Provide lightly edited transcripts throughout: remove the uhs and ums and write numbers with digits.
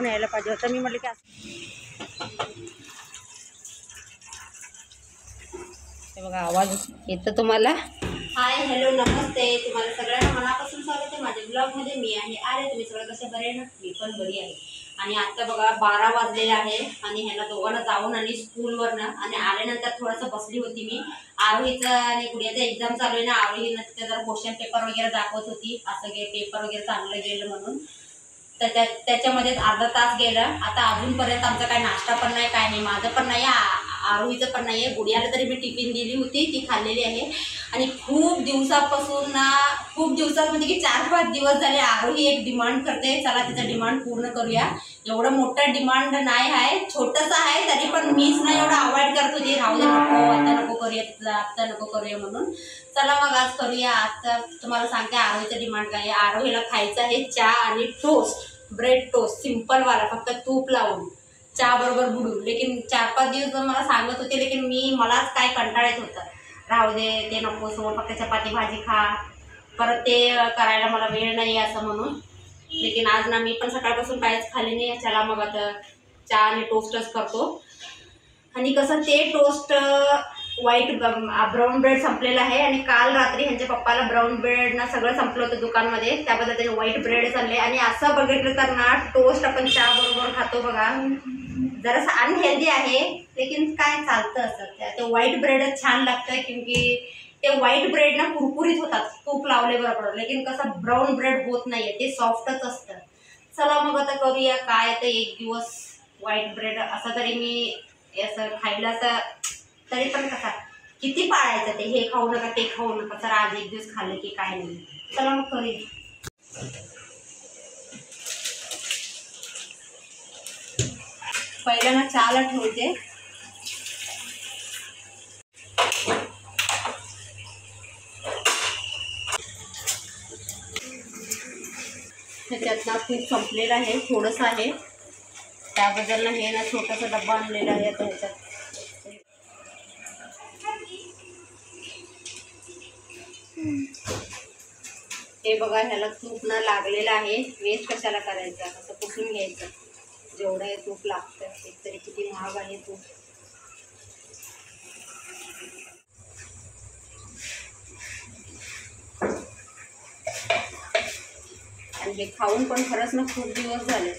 Paper न्यायला पाहिजे होतं. मी म्हटलं की हे बघा आवाज येतो तुम्हाला. हाय हॅलो नमस्ते, तुम्हाला सगळ्यांना मनापासून स्वागत आहे माझ्या ब्लॉगमध्ये. मी आहे अरे, तुम्ही सगळं कसे बरे आहे ना? मी पण बरी आहे. आणि आता बघा 12 वाजलेले आहे आणि ह्याला दोघांना जाऊन आणि स्कूलवरनं आणि आल्यानंतर थोडंसं बसली होती मी. आरोहीचं आणि गुडियाचं एक्झाम चालू आहे ना, आरोहीनं तिथे जरा क्वेश्चन पेपर वगैरे दाखवत होती. असं पेपर वगैरे चांगलं गेलं म्हणून तर त्याच्यामध्येच अर्धा तास गेला. आता अजूनपर्यंत आमचा काही नाश्ता पण नाही, काय नाही. माझं पण नाही, आरोहीचं पण नाही आहे. गुडियाला तरी मी टिफिन दिली होती, ती खाल्लेली आहे. आणि खूप दिवसापासून ना, खूप दिवसात म्हणजे की 4-5 दिवस झाले आरोही एक डिमांड करते, चला तिचं डिमांड पूर्ण करूया. एवढं मोठं डिमांड नाही आहे, छोटंसं आहे, तरी पण मीच ना एवढं अवॉइड करत होती. राहू दे, नको आता नको करूया, आता नको करूया म्हणून. चला मग आज करूया. आता तुम्हाला सांगते आरोहीचं डिमांड काय आहे. आरोहीला खायचं आहे चहा आणि टोस्ट, ब्रेड टोस्ट सिंपलवाला, फक्त तूप लावून चहा बरोबर बुडून. लेकिन 4-5 दिवस मला सांगत होते, लेकिन मलाच काय कंटाळा येत होता. राहू दे, ते नको, सोबत फक्त चपाती भाजी खा, परत ते करायला मला वेळ नाही असं म्हणून. लेकिन आज ना मी पण सकाळपासून काहीच खाल्ली नाही. चला मग आता चहा आणि टोस्टच करतो. आणि कसं ते टोस्ट व्हाईट ब्राऊन ब्रेड संपलेला आहे आणि काल रात्री ह्यांच्या पप्पाला ब्राऊन ब्रेड ना सगळं संपलं होतं दुकानमध्ये, त्याबद्दल त्याने व्हाईट ब्रेडच आणले. आणि असं बघितलं तर ना टोस्ट आपण चहा बरोबर खातो बघा, जरासं अनहेल्दी आहे, लेकिन काय चालतं असं. ते व्हाईट ब्रेडच छान लागतं, क्योंकि ते व्हाईट ब्रेड ना कुरकुरीत होतात तूप लावले बरोबर. लेकिन कसं ब्राऊन ब्रेड होत नाहीये, ते सॉफ्टच असतं. चला मग आता करूया काय. तर एक दिवस व्हाईट ब्रेड असं तरी मी असं खायला असं, तरी पण कसा किती पाळायचं, ते हे खाऊ नका ते खाऊ नका. तर आज एक दिवस खाल्लं की काय नाही. चला मग करूया. पहिला ना चहाला ठेवते. त्याच्यात ना खूप संपलेलं आहे, थोडंसं आहे, त्याबद्दल ना हे ना छोटासा डब्बा आणलेला आहे. आता ह्याच्यात हे बघा, ह्याला तूप ना लागलेलं आहे. वेस्ट कशाला करायचं, असं पुसून घ्यायचं. जेवढं हे तूप लागतं, एक तरी किती महाग आहे तूप. आणि हे खाऊन पण खरंच ना खूप दिवस झाले.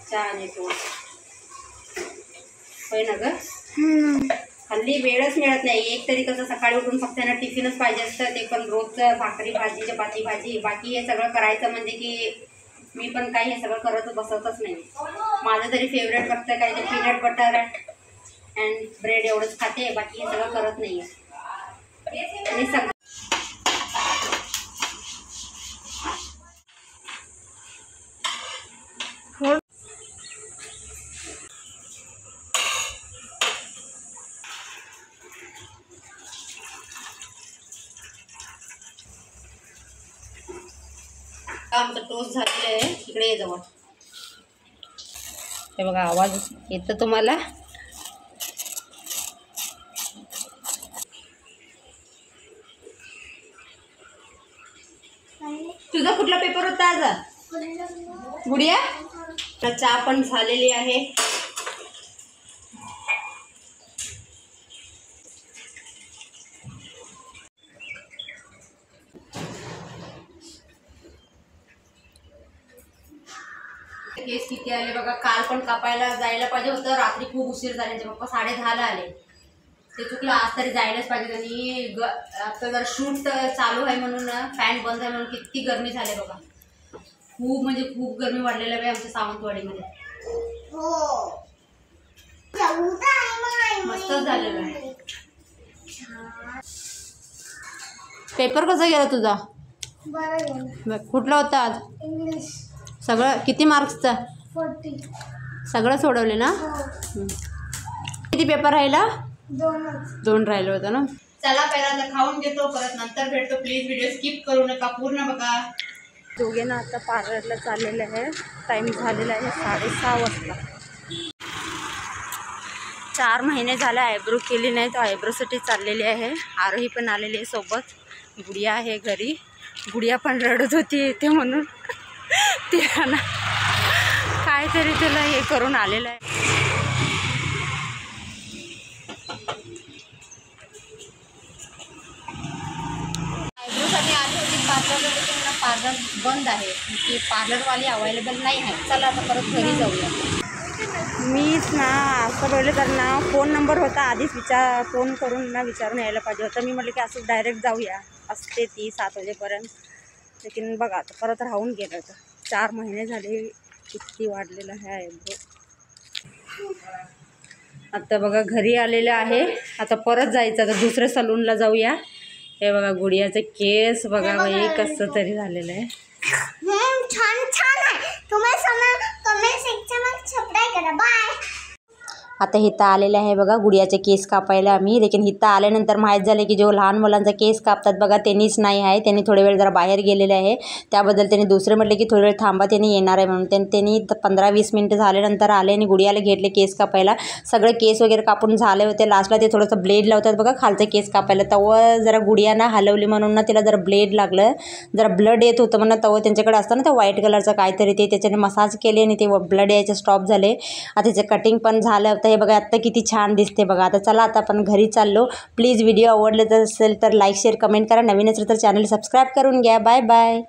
चहा आणि टोस्ट होय ना ग. हल्ली वेळच मिळत नाही. एक तरी कसं सकाळी उठून फक्त त्यांना टिफिनच पाहिजे असतं, ते पण रोजचं भाकरी भाजी चपाती भाजी. बाकी हे सगळं करायचं म्हणजे की मी पण काही हे सगळं करत बसतच नाही. माझं तरी फेवरेट फक्त काय ते पीनट बटर अँड ब्रेड एवढंच खाते, बाकी हे सगळं करत नाही आहे. आणि सगळं आमचं टोस्ट झालेलं आहे. इकडे ये जवळ. हे बघा आवाज येतो तुम्हाला. तुझा कुठला पेपर होता आज गुडिया? चहा पण झालेली आहे. केस किती आले बघा. काल पण कापायला जायला पाहिजे होतं, रात्री खूप उशीर झाले. पप्पा 10:30ला आले, ते चुकलं. आज तरी जायलाच पाहिजे. आणि आता जर शूट चालू आहे म्हणून फॅन बंद आहे म्हणून किती गरमी झाली बघा. खूप म्हणजे खूप गरमी वाढलेलं आहे आमच्या सावंतवाडीमध्ये. मस्तच झालेलं आहे. पेपर कसा गेला तुझा? कुठला होता आज? इंग्लिश. सगळं किती मार्क्सचा? 40. सगळं सोडवले ना? किती पेपर राहिला? 2 राहिलं होतं ना. चला पहिल्यांदा खाऊन घेतो, परत नंतर भेटतो. प्लीज व्हिडिओ स्किप करू नका, पूर्ण बघा. दोघे ना आता पार्लरला चाललेले आहे. टाईम झालेला आहे 6:30 वाजता. 4 महिने झाले आयब्रो केली नाही, तर आयब्रोसाठी चाललेली आहे. आरोही पण आलेली आहे सोबत. गुडिया आहे घरी. गुडिया पण रडत होती येते म्हणून. तिला ना काहीतरी तिला हे करून आलेलं आहे. आयब्रोसाठी आली होती पार्लरला, तर पार्लर बंद आहे, की पार्लरवाली अवेलेबल नाही आहे. चला आता परत घरी जाऊया. मीच ना असं बोलले तर ना फोन नंबर होता आधीच फोन करून ना विचारून यायला पाहिजे होतं. मी म्हटलं की असं डायरेक्ट जाऊया, असते ती 7 वाजेपर्यंत. लेकिन बघा आता परत राहून गेलं होतं. 4 महिने झाले किती वाढलेलं आहे आयब्रो. आता बघा घरी आलेलं आहे. आता परत जायचं, आता दुसऱ्या सलूनला जाऊया. हे बघा गुडियाचे केस बघा बाई कसं तरी झालेलं आहे. छान छान आहे. तुम्ही कमेंट सेक्शनमध्ये सबस्क्राइब करा. बाय. आता हिथं आलेलं आहे बघा गुडियाचे केस कापायला आम्ही. लेकिन हिथं आल्यानंतर माहीत झाले की जो लहान मुलांचा केस कापतात बघा त्यांनीच नाही आहे. त्यांनी थोडे वेळ जरा बाहेर गेलेले आहे. त्याबद्दल त्यांनी दुसरे म्हटले की थोडे वेळ थांबा, त्यांनी येणार आहे म्हणून. त्यांनी 15-20 मिनटं झाल्यानंतर आले आणि गुडियाला घेतले केस कापायला. सगळे केस वगैरे कापून झाले होते. लास्टला ते थोडंसं ब्लेड लावतात बघा खालचं केस कापायला. तेव्हा जरा गुडियाना हलवली म्हणून ना तिला जरा ब्लेड लागलं, जरा ब्लड येत होतं म्हणून. तेव्हा त्यांच्याकडे असतं ना ते व्हाईट कलरचं काहीतरी, ते त्याच्याने मसाज केले आणि ते ब्लड यायचं स्टॉप झाले. आता त्याचं कटिंग पण झालं. हे बघा आत्ता किती छान दिसते बघा. आता चला आता आपण घरी चाललो. प्लीज व्हिडिओ आवडले असेल तर लाईक शेअर कमेंट करा. नवीन असेल तर चॅनल सबस्क्राईब करून घ्या. Bye bye.